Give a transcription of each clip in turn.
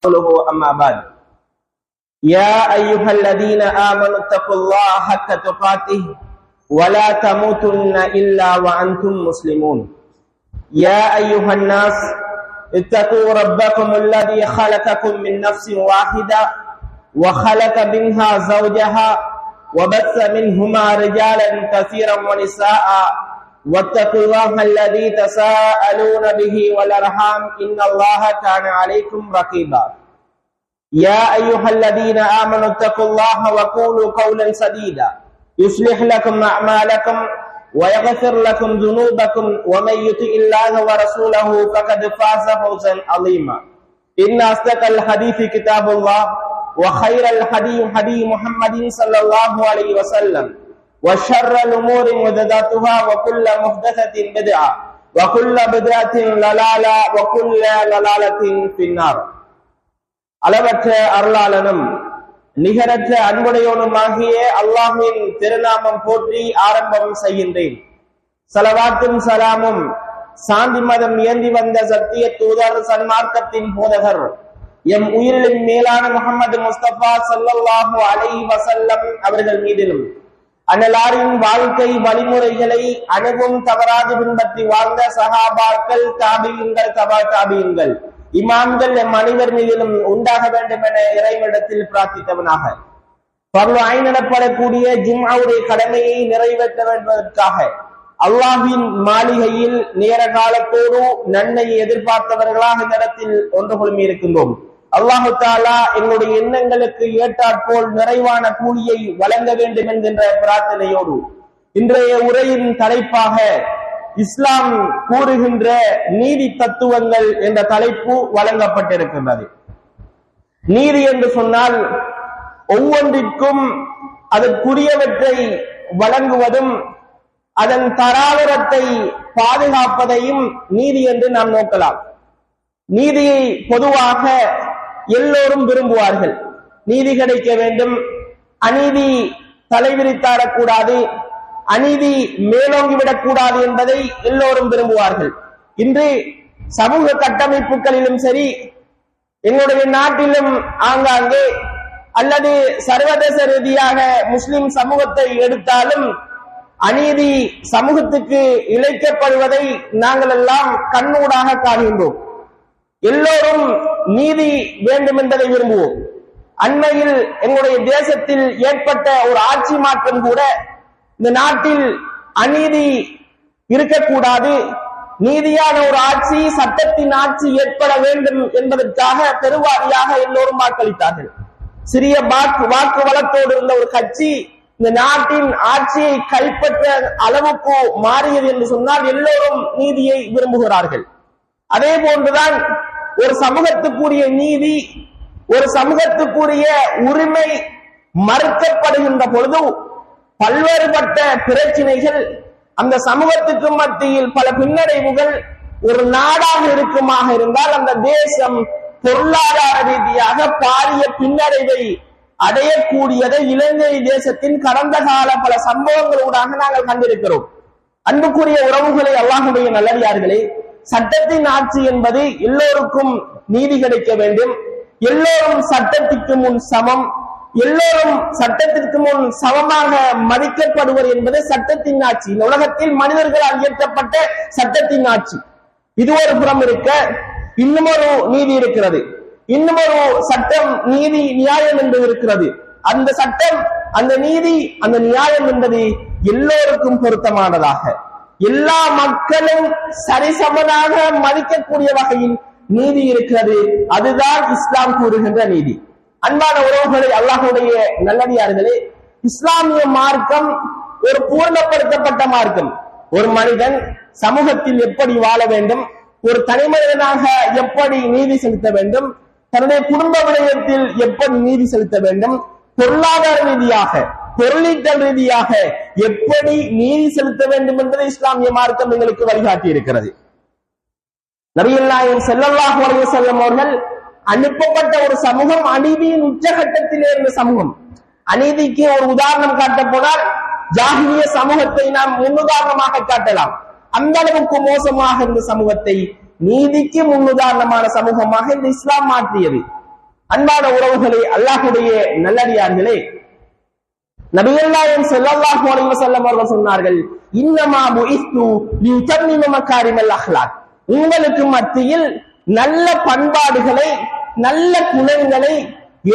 أما بعد يا أيها الذين آمنوا اتقوا الله حق تقاته ولا تموتن إلا وأنتم مسلمون يا أيها الناس اتقوا ربكم الذي خلقكم من نفس واحدة وخلق منها زوجها وبث منهما رجالا كثيرا ونساء واتقوا الله الذي تساءلون به والأرحام إن الله كان عليكم رقيبا يا أيها الذين آمنوا اتقوا الله وقولوا قولا سديدا يصلح لكم أعمالكم ويغفر لكم ذنوبكم ومن يطع الله ورسوله فقد فاز فوزا عظيما إن أصدق الحديث كتاب الله وخير الهدي هدي محمد صلى الله عليه وسلم وشر الأمور محدثاتها وكل محدثة بدعة وكل بدعة ضلالة وكل ضلالة في النار. அளவற்ற அருளாளனும் நிகரற்ற அன்புடையோனுமாகிய அல்லாஹ்வின் திருநாமம் போற்றி ஆரம்பம் செய்கின்றேன். ஸலவாத்தும் சலாமும் சாந்தி மதம் ஏந்தி வந்த சத்திய தூதர் சன்மார்க்கத்தின் போதகர் எம் உயிரின் மேலான முஹம்மது முஸ்தபா ஸல்லல்லாஹு அலைஹி வஸல்லம் அவர்கள் மீதிலும் அன்னலாரின் வாழ்க்கை வழிமுறைகளை அணுகும் தவறாது பின்பற்றி வாழ்ந்த சஹாபாக்கள், தாபியீன்கள், தபா தாபியீன்கள், இமாம்கள் எம் அனைவர் மீதிலும் உண்டாக வேண்டும் என இறைவனிடத்தில் பிரார்த்தித்தவனாக பர்லு ஐன் எனப்படக்கூடிய ஜும்ஆவுடைய கடமையை நிறைவேற்ற வேண்டுவதற்காக அல்லாஹ்வின் மாளிகையில் நேர காலத்தோடு நன்மையை எதிர்பார்த்தவர்களாக இந்த இடத்தில் ஒன்று குழுமி இருக்கின்றோம். அல்லாஹு தஆலா எங்களுடைய எண்ணங்களுக்கு ஏற்றாற்போல் நிறைவான கூலியை வழங்க வேண்டும் என்கின்ற பிரார்த்தனையோடு இன்றைய உரையின் தலைப்பாக இஸ்லாம் கூறுகின்ற நீதி தத்துவங்கள் என்ற தலைப்பு வழங்கப்பட்டிருக்கின்றது. நீதி என்று சொன்னால் ஒவ்வொன்றிற்கும் அதற்குரியவற்றை வழங்குவதும் அதன் தராதரத்தை பாதுகாப்பதையும் நீதி என்று நாம் நோக்கலாம். நீதியை பொதுவாக எல்லோரும் விரும்புவார்கள். நீதி கிடைக்க வேண்டும், அநீதி தலைவிரித்தாடக்கூடாது, அநீதி மேலோங்கிவிடக் கூடாது என்பதை எல்லோரும் விரும்புவார்கள். இன்று சமூக கட்டமைப்புகளிலும் சரி, எங்களுடைய நாட்டிலும் ஆங்காங்கே அல்லது சர்வதேச ரீதியாக முஸ்லிம் சமூகத்தை எடுத்தாலும் அநீதி சமூகத்துக்கு இழைக்கப்படுவதை நாங்கள் எல்லாம் கண்ணூடாக காண்கின்றோம். எல்லோரும் நீதி வேண்டும் என்பதை விரும்புவோம். அண்மையில் எங்களுடைய தேசத்தில் ஏற்பட்ட ஒரு ஆட்சி மாற்றம் கூட இந்த நாட்டில் அநீதி இருக்கக்கூடாது, நீதியான ஒரு ஆட்சி, சட்டத்தின் ஆட்சி ஏற்பட வேண்டும் என்பதற்காக பெருவாரியாக எல்லோரும் வாக்களித்தார்கள். சிறிய வாக்கு வளத்தோடு இருந்த ஒரு கட்சி இந்த நாட்டின் ஆட்சியை கைப்பற்ற அளவுக்கு மாறியது என்று சொன்னால் எல்லோரும் நீதியை விரும்புகிறார்கள். அதே போன்றுதான் ஒரு சமூகத்துக்குரிய நீதி, ஒரு சமூகத்துக்குரிய உரிமை மறுக்கப்படுகின்ற பொழுது பல்வேறுபட்ட பிரச்சனைகள் அந்த சமூகத்துக்கு மத்தியில் பல பின்னடைவுகள் ஒரு நாடாக இருக்குமாக இருந்தால் அந்த தேசம் பொருளாதார ரீதியாக பாரிய பின்னடைவை அடையக்கூடியதை இலங்கை தேசத்தின் கடந்த கால பல சம்பவங்களூடாக நாங்கள் கண்டிருக்கிறோம். அன்புக்குரிய உறவுகளை, அல்லாஹ்வுடைய நல்லடியார்களே, சட்டத்தின் ஆட்சி என்பது எல்லோருக்கும் நீதி கிடைக்க வேண்டும், எல்லோரும் சட்டத்திற்கு முன் சமம், எல்லோரும் சட்டத்திற்கு முன் சமமாக மதிக்கப்படுவர் என்பது சட்டத்தின் ஆட்சி. இந்த உலகத்தில் மனிதர்களால் இயற்றப்பட்ட சட்டத்தின் ஆட்சி. இது ஒரு புறம் இருக்க, இன்னும் ஒரு நீதி இருக்கிறது, இன்னும் ஒரு சட்டம், நீதி, நியாயம் என்பது இருக்கிறது. அந்த சட்டம், அந்த நீதி, அந்த நியாயம் என்பது எல்லோருக்கும் பொருத்தமானதாக, எல்லா மக்களும் சரிசமனாக மதிக்கக்கூடிய வகையில் நீதி இருக்கிறது. அதுதான் இஸ்லாம் கூறுகின்ற நீதி. அன்பான உறவுகளை, அல்லாஹ்வுடைய நல்லடியார்களே, இஸ்லாமிய மார்க்கம் ஒரு பூர்ணப்படுத்தப்பட்ட மார்க்கம். ஒரு மனிதன் சமூகத்தில் எப்படி வாழ வேண்டும், ஒரு தனிமனிதனாக எப்படி நீதி செலுத்த வேண்டும், தன்னுடைய குடும்ப விடயத்தில் எப்படி நீதி செலுத்த வேண்டும், பொருளாதார ரீதியாக, பொருளீட்டல் ரீதியாக எப்படி நீதி செலுத்த வேண்டும் என்பதை இஸ்லாமிய மார்க்கம் எங்களுக்கு வழிகாட்டி இருக்கிறது. நபிகள் நாயகம் ஸல்லல்லாஹு அலைஹி வஸல்லம் அவர்கள் அனுப்பப்பட்ட ஒரு சமூகம் அநீதியின் உச்சகட்டத்தில் இருந்த சமூகம். அநீதிக்கு ஒரு உதாரணம் காட்ட போனால் ஜாஹிலிய சமூகத்தை நாம் முன்னுதாரணமாக காட்டலாம். அந்த அளவுக்கு மோசமாக இருந்த சமூகத்தை நீதிக்கு முன்னுதாரணமான சமூகமாக இந்த இஸ்லாம் மாற்றியது. அன்பான உறவுகளே, அல்லாஹ்வுடைய நல்லடியார்களே, நபிகள் நாயகம் ஸல்லல்லாஹு அலைஹி வஸல்லம் அவர்கள் சொன்னார்கள், இன்னமா புஇஸ்து லியுத்தம்மிம மகாரிமல் அஹ்லாக். உங்களுக்கு மத்தியில் நல்ல பண்பாடுகளை, நல்ல குணங்களை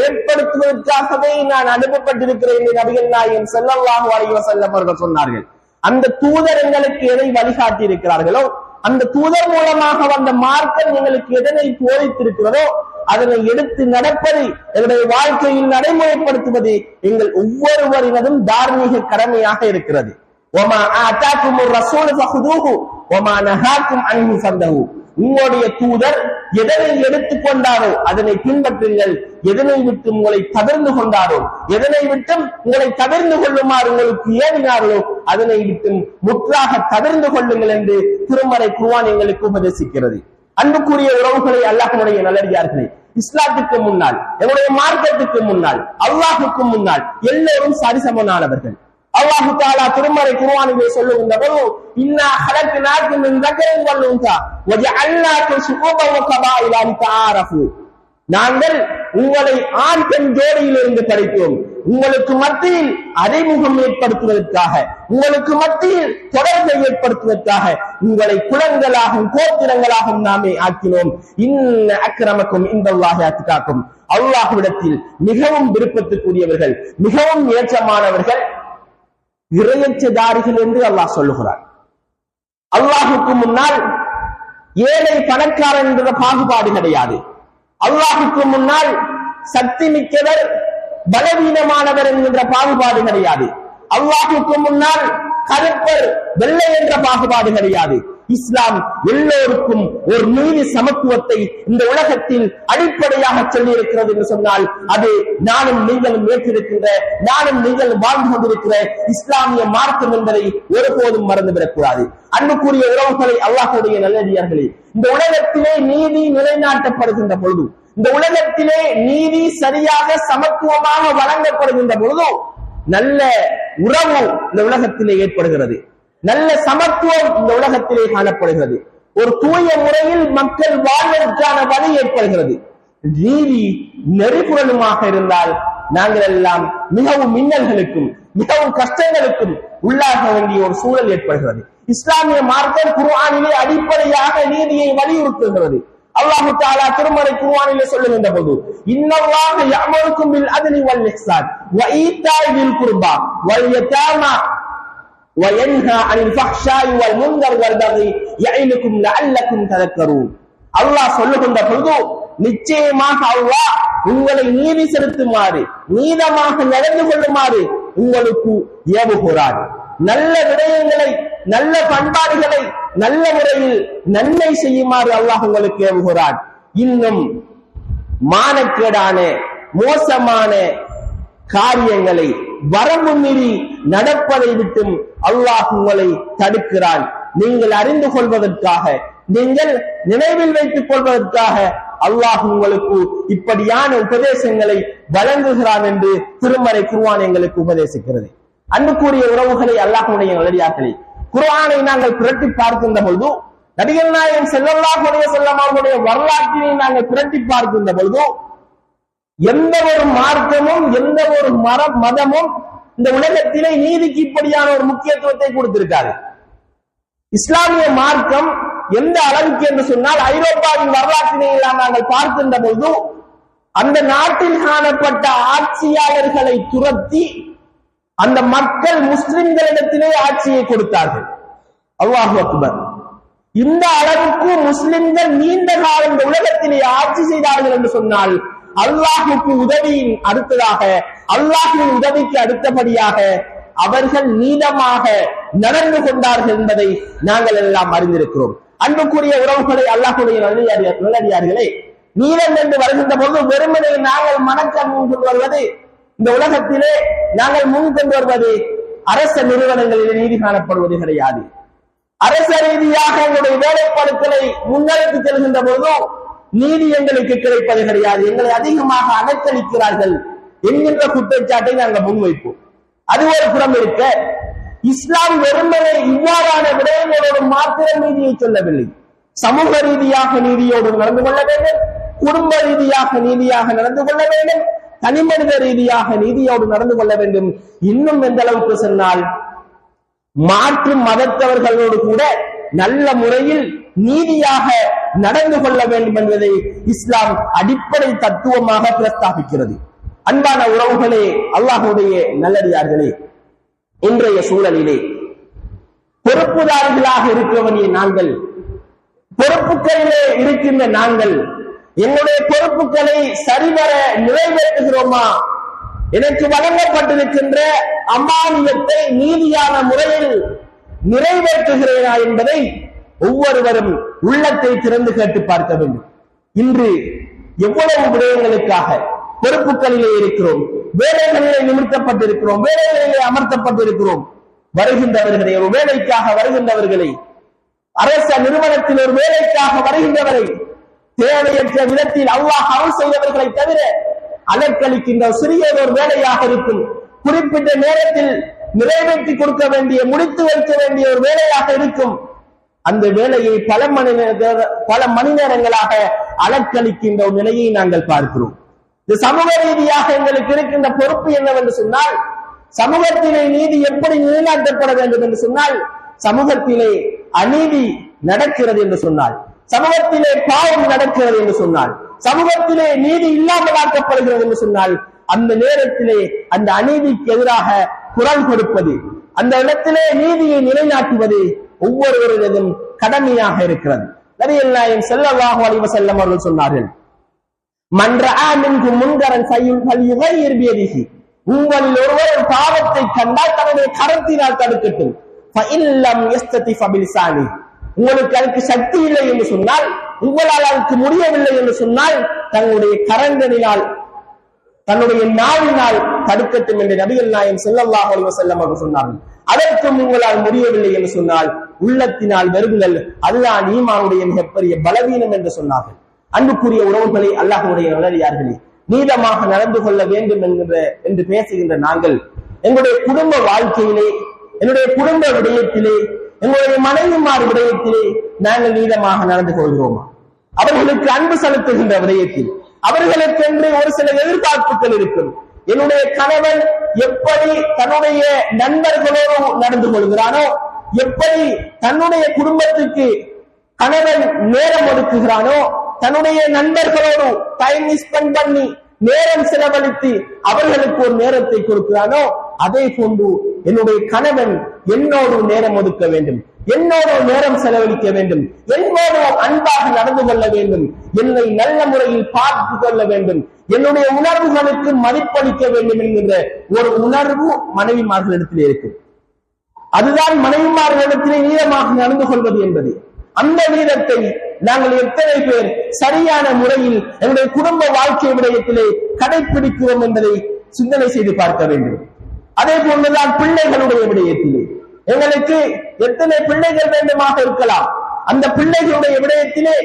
ஏற்படுத்துவதற்காகவே நான் அனுப்பப்பட்டிருக்கிறேன் என்று நபிகள் நாயகம் ஸல்லல்லாஹு அலைஹி வஸல்லம் அவர்கள் சொன்னார்கள். அந்த தூதர் எங்களுக்கு எதை வழிகாட்டி இருக்கிறார்களோ, அந்த தூதர் மூலமாக வந்த மார்க்கம் எங்களுக்கு எதனை போதித்திருக்கிறதோ அதனை எடுத்து நடப்பது, எங்களுடைய வாழ்க்கையில் நடைமுறைப்படுத்துவது எங்கள் ஒவ்வொருவரினதும் தார்மீக கடமையாக இருக்கிறது. வமா ஆதாகுமுர் ரசூல் ஃபஹுதூஹு வமா நஹாகும் அன்ஹு ஃபந்தஹு. உங்களுடைய தூதர் எதனை எடுத்துக்கொண்டாரோ அதனை பின்பற்றுங்கள், எதனை விட்டு உங்களை தவிர்ந்து கொண்டாரோ, எதனை விட்டும் உங்களை தவிர்ந்து கொள்ளுமாறு உங்களுக்கு ஏவினார்களோ அதனை விட்டு முற்றாக தவிர்ந்து கொள்ளுங்கள் என்று திருமறை குர்ஆன் எங்களுக்கு உபதேசிக்கிறது. அன்புக்குரிய உறவுகளை, அல்லாஹ்வுடைய நல்லடியார்களே, இஸ்லாத்துக்கு முன்னால், எங்களுடைய மார்க்கத்துக்கு முன்னால், அல்லாஹுக்கு முன்னால் எல்லோரும் சரிசமனானவர்கள். அல்லாஹ் தஆலா திருமறை குர்ஆனிலே சொல்லுகின்ற போது, இன்னா ஹலக்னாக்கும் மின் ذكر وانثى وجعلناكم شعوبا وقبائل لتعارفوا. நாங்கள் உங்களை ஆண் பெண் ஜோடியிலிருந்து படைத்தோம், உங்களுக்கு மத்தியில் அறிமுகம் ஏற்படுத்துவதற்காக, உங்களுக்கு மத்தியில் தொடர்பை ஏற்படுத்துவதற்காக உங்களை குலங்களாகவும் கோத்திரங்களாகவும் நாமே ஆக்கினோம். இன்ன அக்ரமக்கும் இந்தல்லாஹி அத்காக்கும். அல்லாஹ்விடத்தில் மிகவும் விருப்பத்துக்குரியவர்கள், மிகவும் ஏற்றமானவர்கள் இறையச்சதாரிகள் என்று அல்லாஹ் சொல்லுகிறார். அல்லாஹுக்கு முன்னால் ஏழை பணக்காரன் என்ற பாகுபாடு கிடையாது. அல்லாஹுக்கு முன்னால் சக்தி மிக்கவர் பலவீனமானவர் என்கின்ற பாகுபாடு கிடையாது. அல்லாஹுக்கு முன்னால் கருப்பர் வெள்ளை என்ற பாகுபாடு கிடையாது. இஸ்லாம் எல்லோருக்கும் ஒரு நீதி சமத்துவத்தை இந்த உலகத்தில் அடிப்படையாக சொல்லி இருக்கிறது என்று சொன்னால் அது நானும் நீங்களும் ஏற்றிருக்கின்ற, நானும் நீங்களும் வாழ்ந்து கொண்டிருக்கிற இஸ்லாமிய மார்க்கம் என்பதை ஒருபோதும் மறந்துவிடக்கூடாது. அன்புக்குரிய உறவுகளை, அல்லாஹ்வுடைய நல்லடியார்களே, இந்த உலகத்திலே நீதி நிலைநாட்டப்படுகின்ற பொழுது, இந்த உலகத்திலே நீதி சரியாக சமத்துவமாக வழங்கப்படுகின்ற பொழுது நல்ல உறவு இந்த உலகத்திலே ஏற்படுகிறது, நல்ல சமத்துவம் இந்த உலகத்திலே காணப்படுகிறது, ஒரு தூய முறையில் மக்கள் வாழ்வதற்கான வழி ஏற்படுகிறது. நீதி நெறிப்புறலுமாக இருந்தால் நாங்கள் எல்லாம் மிகவும் மின்னல்களுக்கும் மிகவும் கஷ்டங்களுக்கும் உள்ளாக வேண்டிய ஒரு சூழல் ஏற்படுகிறது. இஸ்லாமிய மார்க்கம் குர்ஆனிலே அடிப்படையாக நீதியை வலியுறுத்துகிறது. அல்லாஹ் தஆலா திருமறை குர்ஆனிலே சொல்லுகின்ற போது, இன்னல்லாஹ யஅமுருக்கும் பில் அத்லி வல் இஹ்சான் வ ஈதாஇ பில் குர்பா வல் யதாமா வ யன்ஹா அனில் ஃபஹ்ஷாஇ வல் முன்கர் வல் பகி யஇலுக்கும் லஅல்லக்கும் ததக்கரூன். அல்லாஹ் சொல்லுகின்ற பொழுது, நிச்சயமாக அல்லாஹ் உங்களை நீதி செலுத்துமாறு, நீதமாக நடந்து கொள்ளுமாறு உங்களுக்கு ஏவுகிறார். நல்ல விடயங்களை, நல்ல பண்பாடுகளை நல்ல முறையில் நன்மை செய்யுமாறு அல்லாஹ் உங்களுக்கு ஏவுகிறார். இன்னும் மானக்கேடான மோசமான காரியங்களை வரம்பு மீறி நடப்பதை விட்டும் அல்லாஹ் உங்களை தடுக்கிறான். நீங்கள் அறிந்து கொள்வதற்காக, நீங்கள் நினைவில் வைத்துக் கொள்வதற்காக அல்லாஹ் உங்களுக்கு இப்படியான உபதேசங்களை வழங்குகிறான் என்று திருமறை குர்ஆன் எங்களுக்கு உபதேசிக்கிறது. அன்புக்குரிய உறவுகளை, அல்லாஹ்வுடைய நல்லடியார்களே, குர்ஆனை நாங்கள் புரட்டி பார்க்கின்ற பொழுது, நபிகள் நாயகம் ஸல்லல்லாஹு அலைஹி வஸல்லம் அவர்களுடைய வரலாற்றினை நாங்கள் புரட்டி பார்க்கின்ற பொழுது, எந்த ஒரு மார்க்கமும் எந்த ஒரு மதமும் இந்த உலகத்திலே நீதிக்கு இப்படியான ஒரு முக்கியத்துவத்தை கொடுத்திருக்காரு. இஸ்லாமிய மார்க்கம் எந்த அளவுக்கு என்று சொன்னால், ஐரோப்பாவின் வரலாற்றினை எல்லாம் நாங்கள் பார்க்கின்ற பொழுது அந்த நாட்டில் காணப்பட்ட ஆட்சியாளர்களை துரத்தி அந்த மக்கள் முஸ்லிம்களிடத்திலே ஆட்சியை கொடுத்தார்கள். அல்லாஹு அக்பர். இந்த அளவுக்கு முஸ்லிம்கள் நீண்ட காலம் இந்த உலகத்திலே ஆட்சி செய்தார்கள் என்று சொன்னால், அல்லாஹுக்கு உதவியின் அடுத்ததாக, அல்லாஹின் உதவிக்கு அடுத்தபடியாக அவர்கள் நீதமாக நடந்து கொண்டார்கள் என்பதை நாங்கள் எல்லாம் அறிந்திருக்கிறோம். அன்புக்குரிய உறவுகளை, அல்லாஹ்வுடைய நல்லடியார்களே, நீதம் என்று வருகின்ற போது வெறுமனே நாங்கள் மனக்கம் கொண்டு வருவது, இந்த உலகத்திலே நாங்கள் முன்கொண்டு வருவது அரச நிறுவனங்களிலே நீதி காணப்படுவது கிடையாது. அரச ரீதியாக எங்களுடைய வேலைப்பழுக்களை முன்னெடுத்து செல்கின்ற போதும் நீதி எங்களுக்கு கிடைப்பது கிடையாது. எங்களை அதிகமாக அலக்களிக்கிறார்கள் என்கின்ற குற்றச்சாட்டை நாங்கள் முன்வைப்போம். அது ஒரு புறம் இருக்க, இஸ்லாம் வெறுமனே இவ்வாறான விடயங்களோடு மாத்திரம் நீதியை சொல்லவில்லை. சமூக ரீதியாக நீதியோடு நடந்து கொள்ள வேண்டும், குடும்ப ரீதியாக நீதியாக நடந்து கொள்ள வேண்டும், தனிமனித ரீதியாக நீதியோடு நடந்து கொள்ள வேண்டும். இன்னும் எந்த அளவுக்கு சொன்னால் மாற்று மதத்தவர்களோடு கூட நல்ல முறையில் நீதியாக நடந்து கொள்ள வேண்டும் என்பதை இஸ்லாம் அடிப்படை தத்துவமாக பிரஸ்தாபிக்கிறது. அன்பான உறவுகளே, அல்லாஹ்வுடைய நல்லடியார்களே, இன்றைய சூழலிலே பொறுப்புதாரிகளாக இருக்கிறவனே நாங்கள், பொறுப்புகளிலே இருக்கின்ற நாங்கள் எங்களுடைய பொறுப்புகளை சரிவர நிறைவேற்றுகிறோமா? எனக்கு வழங்கப்பட்டிருக்கின்ற அமானியத்தை நீதியான முறையில் நிறைவேற்றுகிறேனா என்பதை ஒவ்வொருவரும் உள்ளத்தை திறந்து கேட்டு பார்க்க வேண்டும். இன்று எவ்வளவு விடயங்களுக்காக பொறுப்புகளிலே இருக்கிறோம், வேலைகளிலே நிமிர்த்தப்பட்டிருக்கிறோம், வேலைகளிலே அமர்த்தப்பட்டிருக்கிறோம். வருகின்றவர்களை, ஒரு வேலைக்காக வருகின்றவர்களை, அரச நிறுவனத்தில் ஒரு வேலைக்காக வருகின்றவரை தேவையற்ற விதத்தில் அல்லாஹ் அருள் செய்தவர்களை தவிர அலக்களிக்கின்ற சிறிய ஒரு வேலையாக இருக்கும், குறிப்பிட்ட நேரத்தில் நிறைவேற்றி கொடுக்க வேண்டிய, முடித்து வைக்க வேண்டிய ஒரு வேலையாக இருக்கும். அந்த வேலையை பல மணி நேரங்களாக அலக்களிக்கின்ற ஒரு நிலையை நாங்கள் பார்க்கிறோம். இந்த சமூக ரீதியாக எங்களுக்கு இருக்கின்ற பொறுப்பு என்னவென்று சொன்னால், சமூகத்திலே நீதி எப்படி நிலைநாட்டப்பட வேண்டும் என்று சொன்னால், சமூகத்திலே அநீதி நடக்கிறது என்று சொன்னால், சமூகத்திலே பாவம் நடக்கிறது என்று சொன்னால், சமூகத்திலே நீதி இல்லாமலாக்கப்படுகிறது என்று சொன்னால், அந்த நேரத்திலே அந்த அநீதிக்கு எதிராக குரல் கொடுப்பது, அந்த இடத்திலே நீதியை நிலைநாட்டுவது ஒவ்வொருவரிடமும் கடமையாக இருக்கிறது. நபிகள் நாயகம் ஸல்லல்லாஹு அலைஹி வஸல்லம் அவர்கள் சொன்னார்கள், மன் ரஆ மின்கும் முன்கரன் ஃபல்யுகையிர் பியதிஹி, உங்களில் ஒருவர் பாவத்தை கண்டால் தன்னுடைய கரத்தினால் தடுக்கட்டும். ஃபஇன் லம் யஸ்ததி ஃபபிலிசானி, உங்களுக்கு அதுக்கு சக்தி இல்லை என்று சொன்னால், உங்களால் அதுக்கு முடியவில்லை என்று சொன்னால், தன்னுடைய கரங்களினால், தன்னுடைய நாவினால் தடுக்கட்டும் என்று நபிகள் நாயகம் ஸல்லல்லாஹு அலைஹி வஸல்லம் அவர்கள் சொன்னார்கள். அதற்கும் உங்களால் முடியவில்லை என்று சொன்னால் உள்ளத்தினால் வெறுங்கள், அதுதான் ஈமானுடைய மிகப்பெரிய பலவீனம் என்று சொன்னார்கள். அன்புக்குரிய உறவுகளை, அல்லாஹ்வுடைய நல்லடியார்களே, நீதமாக நடந்து கொள்ள வேண்டும் என்று பேசுகின்ற நாங்கள் எங்களுடைய குடும்ப வாழ்க்கையிலே, என்னுடைய குடும்ப விடயத்திலே, எங்களுடைய மனைவிமார் விடயத்திலே நாங்கள் நீதமாக நடந்து கொள்கிறோமா? அவர்களுக்கு அன்பு செலுத்துகின்ற விடயத்தில் அவர்களுக்கென்று ஒரு சில எதிர்பார்ப்புகள் இருக்கும். என்னுடைய கணவன் எப்படி தன்னுடைய நண்பர்களோடு நடந்து கொள்கிறானோ, எப்படி தன்னுடைய குடும்பத்துக்கு கணவன் நேரம் ஒதுக்குகிறானோ, தன்னுடைய நண்பர்களோடு டைம் ஸ்பெண்ட் பண்ணி நேரம் செலவழித்து அவர்களுக்கு ஒரு நேரத்தை கொடுக்கிறானோ, அதே போன்று என்னுடைய கணவன் என்னோடு நேரம் ஒதுக்க வேண்டும், என்னோடு நேரம் செலவழிக்க வேண்டும், என்னோடு அன்பாக நடந்து கொள்ள வேண்டும், என்னை நல்ல முறையில் பார்த்து கொள்ள வேண்டும், என்னுடைய உணர்வுகளுக்கு மதிப்பளிக்க வேண்டும் என்கின்ற ஒரு உணர்வு மனைவிமார்களிடத்தில் இருக்கு. அதுதான் மனைவிமார்களிடத்திலே நீதமாக நடந்து கொள்வது என்பது. அந்த நீதத்தை நாங்கள் எத்தனை பேர் சரியான முறையில் எங்களுடைய குடும்ப வாழ்க்கை விடயத்திலே கடைபிடிக்கிறோம் என்பதை சிந்தனை செய்து பார்க்க வேண்டும். அதே போன்றுதான் பிள்ளைகளுடைய விடயத்திலே எங்களுக்கு எத்தனை பிள்ளைகள் வேண்டுமாக இருக்கலாம், அந்த பிள்ளைகளுடைய விடயத்திலே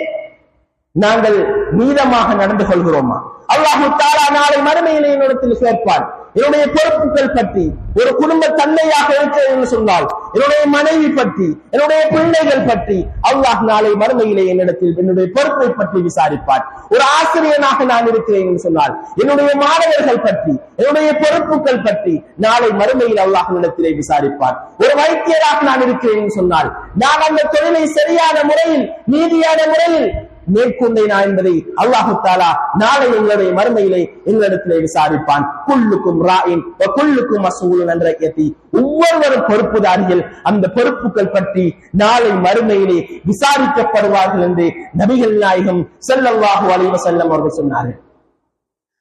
நாங்கள் நீதமாக நடந்து கொள்கிறோமா? அல்லாஹ் தஆலா நாளை மறுமையிலே என்னிடத்தில் கேட்பார், என்னுடைய பொறுப்புகள் பற்றி, ஒரு குடும்ப தந்தையாக இருக்கிறேன் என்று சொன்னால் என்னுடைய மனைவி பற்றி, என்னுடைய பிள்ளைகள் பற்றி அல்லாஹ் நாளை மறுமையிலே என்னிடத்தில் என்னுடைய பொறுப்பை பற்றி விசாரிப்பார். ஒரு ஆசிரியனாக நான் இருக்கிறேன் என்று சொன்னால் என்னுடைய மாணவர்கள் பற்றி, என்னுடைய பொறுப்புகள் பற்றி நாளை மறுமையில் அல்லாஹ் என்னிடத்திலே விசாரிப்பார். ஒரு வைத்தியராக நான் இருக்கிறேன் என்று சொன்னால் நான் அந்த தொழிலை சரியான முறையில், நீதியான முறையில் மேற்கொண்டேனா என்பதை அல்லாஹு தஆலா நாளை எங்களுடைய மறுமையிலே எங்களிடத்திலே விசாரிப்பான். குல்லுக்கும் ராயின் வ குல்லுக்கும் மஸ்ஊலுன் அன் ரஅயத்தி, ஒவ்வொருவரும் பொறுப்புதாரிகள், அந்த பொறுப்புகள் பற்றி நாளை மறுமையிலே விசாரிக்கப்படுவார்கள் என்று நபிகள் நாயகம் ஸல்லல்லாஹு அலைஹி வஸல்லம் அவர்கள் சொன்னார்கள்.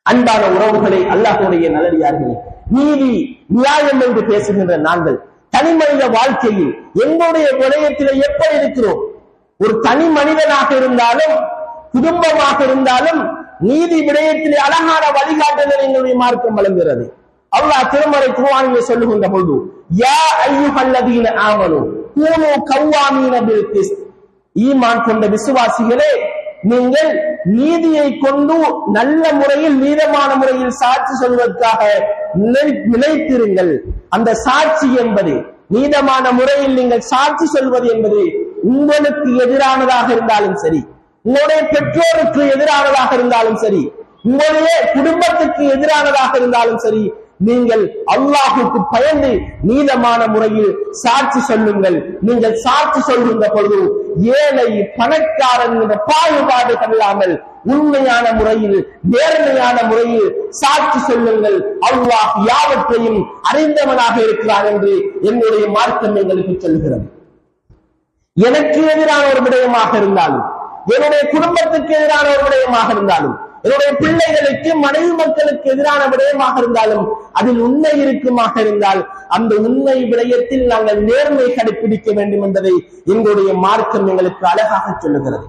அன்பான உறவுகளை, அல்லாஹ்வுடைய நல்லடியார்களே, நீதி நியாயம் என்று பேசுகின்ற நாங்கள் தனிமனித வாழ்க்கையில் எங்களுடைய விடயத்திலே எப்படி இருக்கிறோம்? ஒரு தனி மனிதனாக இருந்தாலும் குடும்பமாக இருந்தாலும் நீதி விடயத்திலே அழகான வழிகாட்டுதல் எங்களுடைய மார்க்கம் வழங்குகிறது. அல்லாஹ் திருமறை குர்ஆனிலே சொல்லுகின்ற பொழுது, யா அய்யுஹல்லதீன ஆமனூ கூனூ கவ்வாமீன பில் கிஸ்த், ஈமான் கொண்ட விசுவாசிகளே, நீங்கள் நீதியை கொண்டு நல்ல முறையில், நீதமான முறையில் சாட்சி சொல்வதற்காக நிலைத்திருங்கள். அந்த சாட்சி என்பது, நீதமான முறையில் நீங்கள் சாட்சி சொல்வது என்பது உங்களுக்கு எதிரானதாக இருந்தாலும் சரி, உங்களுடைய பெற்றோருக்கு எதிரானதாக இருந்தாலும் சரி, உங்களுடைய குடும்பத்துக்கு எதிரானதாக இருந்தாலும் சரி, நீங்கள் அல்லாஹுக்கு பயந்து நீதமான முறையில் சாட்சி சொல்லுங்கள். நீங்கள் சாட்சி சொல்கின்ற பொழுது ஏழை பணக்காரன் என்ற பாகுபாடுகள் இல்லாமல் உண்மையான முறையில் நேர்மையான முறையில் சாட்சி சொல்லுங்கள். அல்லாஹ் யாவற்றையும் அறிந்தவனாக இருக்கிறார் என்று என்னுடைய மார்க்கம் எங்களுக்கு சொல்கிறது. எனக்கு எதிரான ஒரு விடயமாக இருந்தாலும், என்னுடைய குடும்பத்துக்கு எதிரான ஒரு விடயமாக இருந்தாலும், என்னுடைய பிள்ளைகளுக்கு மனைவி மக்களுக்கு எதிரான விடயமாக இருந்தாலும், அதில் உண்மை இருக்குமாக இருந்தால் அந்த உண்மை விடயத்தில் நாங்கள் நேர்மை கடைபிடிக்க வேண்டும் என்பதை எங்களுடைய மார்க்கம் எங்களுக்கு அழகாக சொல்லுகிறது.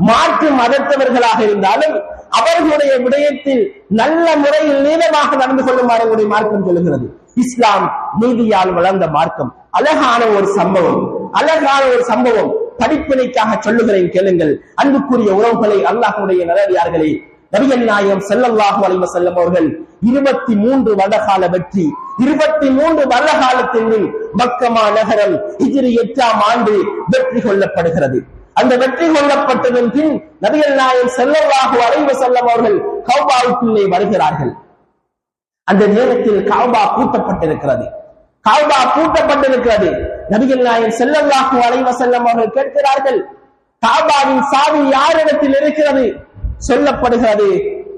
மாற்று மதத்தவர்களாக இருந்தாலும் அவர்களுடைய விடயத்தில் நல்ல முறையில் நீளமாக நடந்து கொள்ளுமாறு எங்களுடைய மார்க்கம் சொல்லுகிறது. இஸ்லாம் நீதியால் வளர்ந்த மார்க்கம். அழகான ஒரு சம்பவம் படிப்பினைக்காக சொல்லுகிறேன், கேளுங்கள். அன்புக்குரிய உறவுகளை, அல்லாஹ்வுடைய நல்லடியார்களே, நபிகள் நாயகம் ஸல்லல்லாஹு அலைஹி வஸல்லம் அவர்கள் 23 வருடகால வெற்றி, 23 வருட காலத்தின் மக்கமா நகரம் ஹிஜ்ரி 8ஆம் ஆண்டு வெற்றி கொள்ளப்படுகிறது. அந்த வெற்றி கொள்ளப்பட்டதன் பின் நபிகள் நாயகம் ஸல்லல்லாஹு அலைஹி வஸல்லம் அவர்கள் கஅபாவுக்குள்ளே வருகிறார்கள். அந்த நேரத்தில் கஅபா பூட்டப்பட்டிருக்கிறது. நபிகள் நாயகம் ஸல்லல்லாஹு அலைஹி வஸல்லம் அவர்கள் கேட்கிறார்கள், கஅபாவின் சாவி யாரிடத்தில் இருக்கிறது? சொல்லப்படுகிறது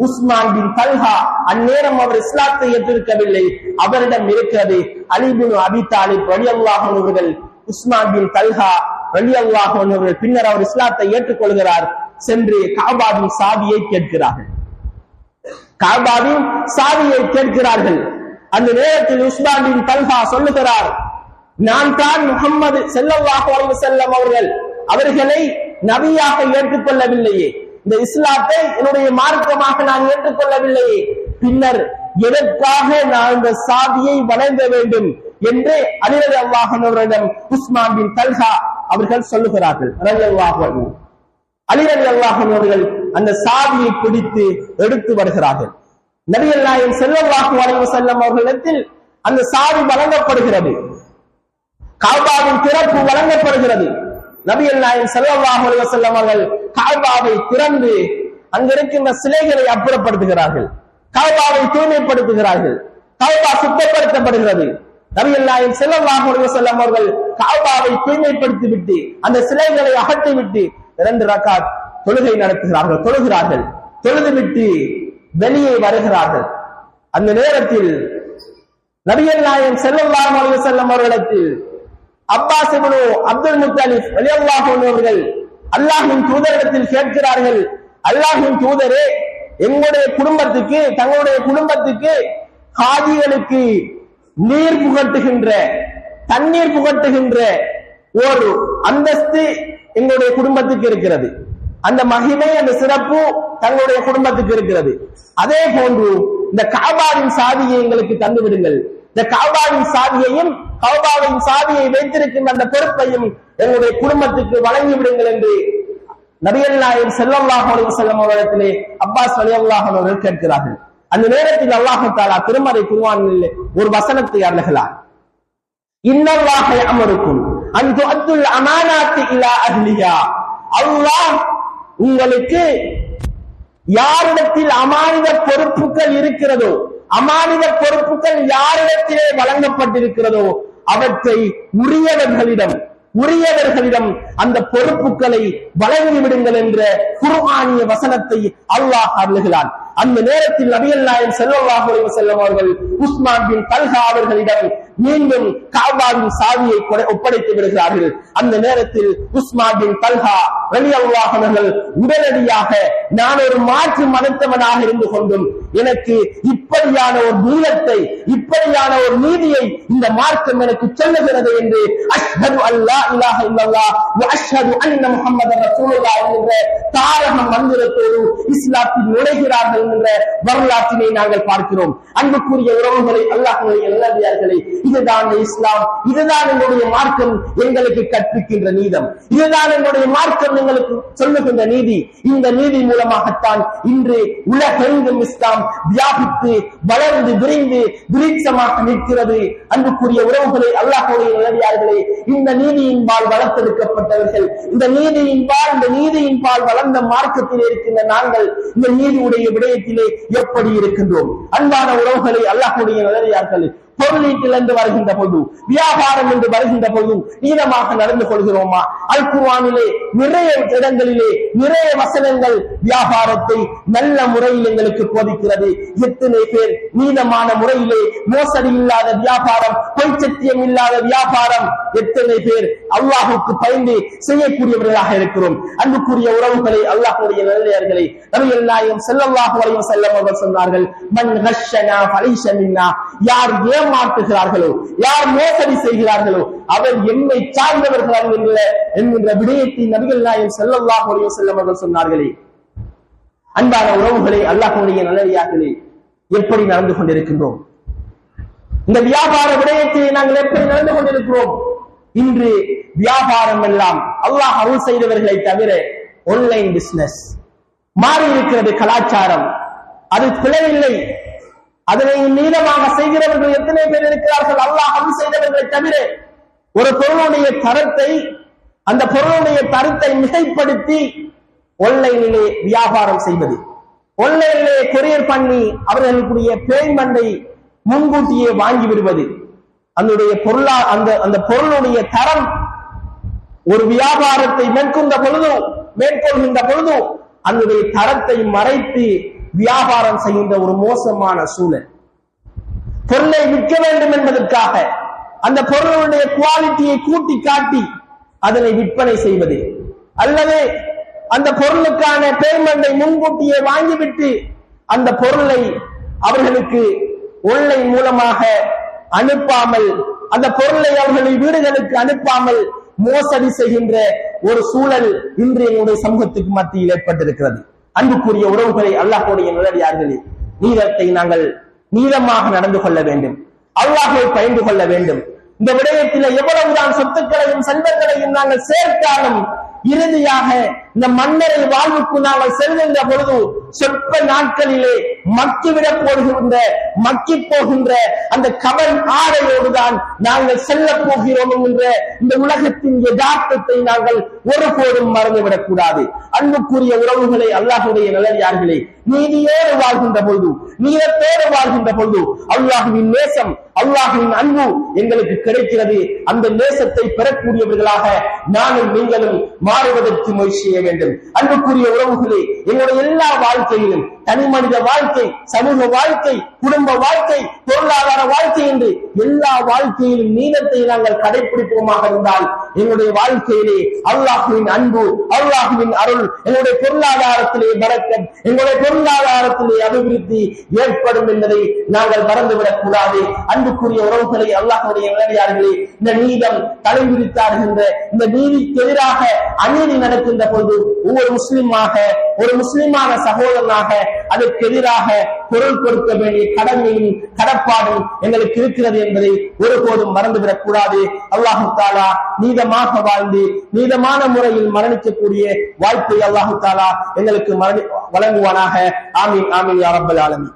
உஸ்மான் பின் தல்ஹா. அந்நேரம் அவர் இஸ்லாத்தை ஏற்றிருக்கவில்லை, அவரிடம் இருக்கிறது. அலி இப்னு அபி தாலிப் ரலியல்லாஹு அன்ஹு அவர்கள் உஸ்மான் பின் தல்ஹா ரலியல்லாஹு அன்ஹு அவர்கள் பின்னர் அவர் இஸ்லாத்தை ஏற்றுக்கொள்கிறார். சென்று கஅபாவின் சாவியை கேட்கிறார்கள். அந்த நேரத்தில் உஸ்மான் பின் தல்ஹா சொல்லுகிறார், நான் தான் முஹம்மது ஸல்லல்லாஹு அலைஹி வஸல்லம் அவர்களை நபியாக ஏற்றுக்கொள்ளவில்லையே, இந்த இஸ்லாத்தை என்னுடைய மார்க்கமாக நான் ஏற்றுக்கொள்ளவில்லையே, பின்னர் எதற்காக நான் இந்த சாவியை வழங்க வேண்டும் என்று அலி ரலியல்லாஹு அன்ஹுவிடம் உஸ்மான் பின் தல்ஹா அவர்கள் சொல்லுகிறார்கள். அலி ரலியல்லாஹு அன்ஹு அவர்கள் அந்த சாவியை பிடித்து எடுத்து வருகிறார்கள். நபிகள் நாயகம் ஸல்லல்லாஹு அலைஹி வஸல்லம் அவர்களிடத்தில் அந்த சாவி வழங்கப்படுகிறது. கஅபாவின் திறப்பு வழங்கப்படுகிறது. நபிகள் நாயகம் ஸல்லல்லாஹு அலைஹி வஸல்லம் அவர்கள் கஅபாவை திறந்து அங்கிருக்கின்ற சிலைகளை அப்புறப்படுத்துகிறார்கள். கஅபாவை தூய்மைப்படுத்துகிறார்கள். கஅபா சுத்தப்படுத்தப்படுகிறது. நபிகள் நாயகம் ஸல்லல்லாஹு அலைஹி வஸல்லம் அவர்கள் கஅபாவை தூய்மைப்படுத்திவிட்டு அந்த சிலைகளை அகற்றிவிட்டு 2 ரக்காத் தொழுகை நடத்துகிறார்கள். தொழுதுவிட்டு வெளியே வருகிறார்கள். அந்த நேரத்தில் நபிகள் நாயகம் ஸல்லல்லாஹு அலைஹி வஸல்லம் அவர்களிடத்தில் அப்பாஸ் இப்னு அப்துல் முத்தலிப் ரலியல்லாஹு அன்ஹு அவர்கள் அல்லாஹ்வின் தூதரிடத்தில் கேட்கிறார்கள், அல்லாஹ்வின் தூதரே, எங்களுடைய குடும்பத்துக்கு, தங்களுடைய குடும்பத்துக்கு ஹாஜிகளுக்கு தண்ணீர் புகட்டுகின்ற ஒரு அந்தஸ்து எங்களுடைய குடும்பத்துக்கு இருக்கிறது. அந்த மகிமை, அந்த சிறப்பு தங்களுடைய குடும்பத்துக்கு இருக்கிறது. அதே போன்று இந்த கஅபாவின் சாவியை எங்களுக்கு தந்து விடுங்கள். இந்த கஅபாவின் சாவியை வைத்திருக்கின்ற அந்த பொறுப்பையும் எங்களுடைய குடும்பத்துக்கு வழங்கி விடுங்கள் என்று நபிகள் நாயகம் ஸல்லல்லாஹு அலைஹி வஸல்லம் அவர்களிடத்திலே அப்பாஸ் ரலியல்லாஹு அன்ஹு அவர்கள் கேட்கிறார்கள். அந்த நேரத்தில் அல்லாஹ் தஆலா திருமறை குர்ஆனில் ஒரு வசனத்தை அருளுகிறார். இன்னல்லாஹ யஅமுருக்கும் அன் துஅத்துல் அமானாத்தி இலா அஹ்லிஹா. அல்லாஹ் உங்களுக்கு யாரிடத்தில் அமானித பொறுப்புகள் இருக்கிறதோ, அமானித பொறுப்புகள் யாரிடத்திலே வழங்கப்பட்டிருக்கிறதோ அவற்றை உரியவர்களிடம் அந்த பொறுப்புகளை வழங்கிவிடுங்கள் என்ற குர்ஆனிய வசனத்தை அல்லாஹ் அருளுகிறான். அந்த நேரத்தில் நபிகள் நாயகம் ஸல்லல்லாஹு அலைஹி வஸல்லம் அவர்கள் உஸ்மான் பின் தல்ஹா அவர்களிடம் மீண்டும் கஅபாவின் சாவியை ஒப்படைத்து விடுகிறார்கள். அந்த நேரத்தில் உஸ்மான் பின் தல்ஹா ரலியல்லாஹு அன்ஹு உடனடியாக, நான் ஒரு மாற்று மதத்தவனாக இருந்து கொண்டும் எனக்கு இப்படியான ஒரு நீளத்தை, இப்படியான ஒரு நீதியை இந்த மார்க்கம் எனக்கு சொல்லுகிறது என்று அஷ்ஹது அல்லா இலாஹ இல்லல்லாஹ் வ அஷ்ஹது அன்ன முஹம்மதர் ரசூலுல்லாஹ் என்ற தாரக மந்திரத்தோடு இஸ்லாத்தில் நுழைகிறார்கள் என்ற வரலாற்றினை நாங்கள் பார்க்கிறோம். அன்புக்குரிய உறவுகளை, அல்லாஹ்வுடைய நல்லடியார்களே, இதுதான் இஸ்லாம், இதுதான் என்னுடைய மார்க்கம் எங்களுக்கு கற்பிக்கின்ற நீதம், இதுதான் என்னுடைய மார்க்கம் எங்களுக்கு சொல்லுகின்ற நீதி. இந்த நீதி மூலமாகத்தான் இன்று உலகெங்கும் இஸ்லாம் எல்லாம் வியாபித்து வளர்ந்து விரிந்து விருட்சமாக நிற்கிறது. அன்புக்குரிய உறவுகளை, அல்லாஹ்வுடைய நல்லடியார்களே, இந்த நீதியின்பால் வளர்த்தெடுக்கப்பட்டவர்கள், இந்த நீதியின்பால் வளர்ந்த மார்க்கத்திலே இருக்கின்ற நாங்கள் இந்த நீதியுடைய விடயத்திலே எப்படி இருக்கின்றோம்? அன்பான உறவுகளை, அல்லாஹ்வுடைய நல்லடியார்களே, பொருளீட்டில் என்று வருகின்ற பொழுது, வியாபாரம் என்று வருகின்ற பொழுதும் நீளமாக நடந்து கொள்கிறோமா? அல் குர்ஆனிலே நிறைய இடங்களிலே நிறைய வசனங்கள் வியாபாரத்தை நல்ல முறையில் எங்களுக்கு போதிக்கிறது. எத்தனை பேர் நீளமான முறையிலே மோசடி இல்லாத வியாபாரம், பொய்ச்சத்தியம் இல்லாத வியாபாரம், எத்தனை பேர் அல்லாஹுக்கு பயந்து செய்யக்கூடியவர்களாக இருக்கிறோம். அன்புக்குரிய உறவுகளை, அல்லாஹ்வுடைய நல்லடியார்களே, நபிகள் நாயகம் ஸல்லல்லாஹு அலைஹி வஸல்லம் அவர்கள் சொன்னார்கள், மன் கஷ்ஷனா ஃபலைஸ மின்னா, யார் மாற்றுகிறார்களோ, யார் மோசடி செய்கிறார்களோ அவர் என்னை சார்ந்தவர்கள் என்கின்ற விடயத்தை நபிகள் நாயகம் ஸல்லல்லாஹு அலைஹி வஸல்லம் அவர்கள் சொன்னார்களே. அன்பான உறவுகளே, அல்லாஹ்வுடைய நல்லடியார்களே, எப்படி நடந்து கொண்டிருக்கின்றோம்? இந்த வியாபார விடயத்தை நாங்கள் எப்படி நடந்து கொண்டிருக்கிறோம்? இன்று வியாபாரம் எல்லாம் அல்லாஹ் அருள் செய்தவர்களை தவிர ஆன்லைன் பிசினஸ் மாறி இருக்கிறது. கலாச்சாரம் அது பிழையில்லை. அதனை நீளமாக செய்கிறவர்கள் எத்தனை பேர் இருக்கிறார்கள்? அல்லாஹ் அருள் செய்தவர்களை தவிர. ஒரு பொருளுடைய தரத்தை, அந்த பொருளுடைய தரத்தை மிகைப்படுத்தி ஆன்லைனிலே வியாபாரம் செய்வது, ஆன்லைனிலே கொரியர் பண்ணி அவர்களுடைய பேமெண்டை முன்கூட்டியே வாங்கி விடுவது, அந்த பொருளுடைய தரம் ஒரு வியாபாரத்தை மேற்கொள்கின்ற பொழுது அதனுடைய தரத்தை மறைத்து வியாபாரம் செய்கின்ற ஒரு மோசமான சூழல். பொருளை விற்க வேண்டும் என்பதற்காக அந்த பொருளுடைய குவாலிட்டியை கூட்டி காட்டி அதனை விற்பனை செய்வது, அல்லது அந்த பொருளுக்கான பேமெண்டை முன்கூட்டியே வாங்கிவிட்டு அந்த பொருளை அவர்களுக்கு ஆன்லைன் மூலமாக அனுப்பாமல், அந்த பொருளை அவர்களை வீடுகளுக்கு அனுப்பாமல் மோசடி செய்கின்ற ஒரு சூழல் இன்று எங்களுடைய சமூகத்துக்கு மத்தியில் ஏற்பட்டிருக்கிறது. அன்புக்குரிய உறவுகளை, அல்லாஹ்வுடைய நல்லடியார்களே, நீதத்தை நாங்கள் நீளமாக நடந்து கொள்ள வேண்டும். அல்லாஹ்வை பயந்து கொள்ள வேண்டும். இந்த விடயத்தில் எவ்வளவுதான் சொத்துக்களையும் செல்வங்களையும் நாங்கள் சேர்த்தாலும் இறுதியாக இந்த மன்னரை வாழ்வுக்கு நாங்கள் செல்கின்ற பொழுது சொற்ப நாட்களிலே மக்கி போகின்ற அந்த கவன் ஆடையோடுதான் நாங்கள் செல்ல போகிறோம் என்கின்ற இந்த உலகத்தின் யதார்த்தத்தை நாங்கள் ஒருபோதும் மறந்துவிடக் கூடாது. அன்புக்குரிய உறவுகளை, அல்லாஹ்வுடைய நல்லடியார்களே, நீதியோடு வாழ்கின்ற பொழுது, நீதத்தோடு வாழ்கின்ற பொழுது அல்லாஹ்வின் நேசம், அல்லாஹ்வின் அன்பு எங்களுக்கு கிடைக்கிறது. அந்த நேசத்தை பெறக்கூடியவர்களாக நானும் நீங்களும் மாறுவதற்கு முயற்சி செய்ய வேண்டும். அன்புக்குரிய உறவுகளே, எங்களுடைய எல்லா வாழ்க்கையிலும், தனி மனித வாழ்க்கை, சமூக வாழ்க்கை, குடும்ப வாழ்க்கை, பொருளாதார வாழ்க்கை என்று எல்லா வாழ்க்கையிலும் நீதத்தை நாங்கள் கடைபிடிப்போமாக இருந்தால் எங்களுடைய வாழ்க்கையிலே அல்லாஹ்வின் அன்பு, அல்லாஹ்வின் அருள், எங்களுடைய பொருளாதாரத்திலே பரக்கத், எங்களுடைய பொருளாதாரத்திலே அபிவிருத்தி ஏற்படும் என்பதை நாங்கள் மறந்துவிடக் கூடாது. அன்புக்குரிய உறவுகளை, அல்லாஹ்வுடைய நல்லடியார்களே, இந்த நீதம் தலைவிரித்தாடுகின்ற இந்த நீதிக்கு எதிராக அநீதி நடக்கின்ற பொழுது ஒவ்வொரு ஒரு முஸ்லிமான சகோதரனாக அதற்கு எதிராக குரல் கொடுக்க வேண்டிய கடமையும் கடப்பாடும் எங்களுக்கு இருக்கிறது என்பதை ஒருபோதும் மறந்துவிடக் கூடாது. அல்லாஹு தஆலா நீதமாக வாழ்ந்து நீதமான முறையில் மரணிக்கக்கூடிய வாய்ப்பை அல்லாஹு தஆலா எங்களுக்கு வழங்குவானாக. ஆமீன், ஆமீன் யா ரப்பல் ஆலமீன்.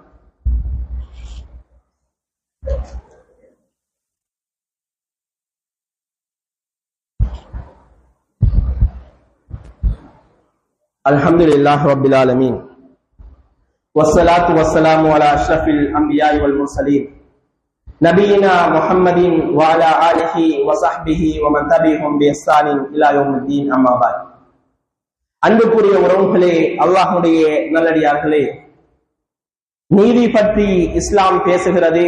அல்ஹம்துலில்லாஹி ரப்பில் ஆலமீன் வஸ்ஸலாத்து வஸ்ஸலாமு அலா அஷ்ரஃபில் அன்பியாஇ வல் முர்சலீன் நபியினா முஹம்மதின் வ அலா ஆலிஹி வ ஸஹ்பிஹி வ மன் தபிஅஹும் பி இஹ்சானின் இலா யௌமித்தீன். அம்மா பஅத். அன்புக்குரிய உறவுகளே, அல்லாஹ்வுடைய நல்லடியார்களே, நீதி பற்றி இஸ்லாம் பேசுகிறது.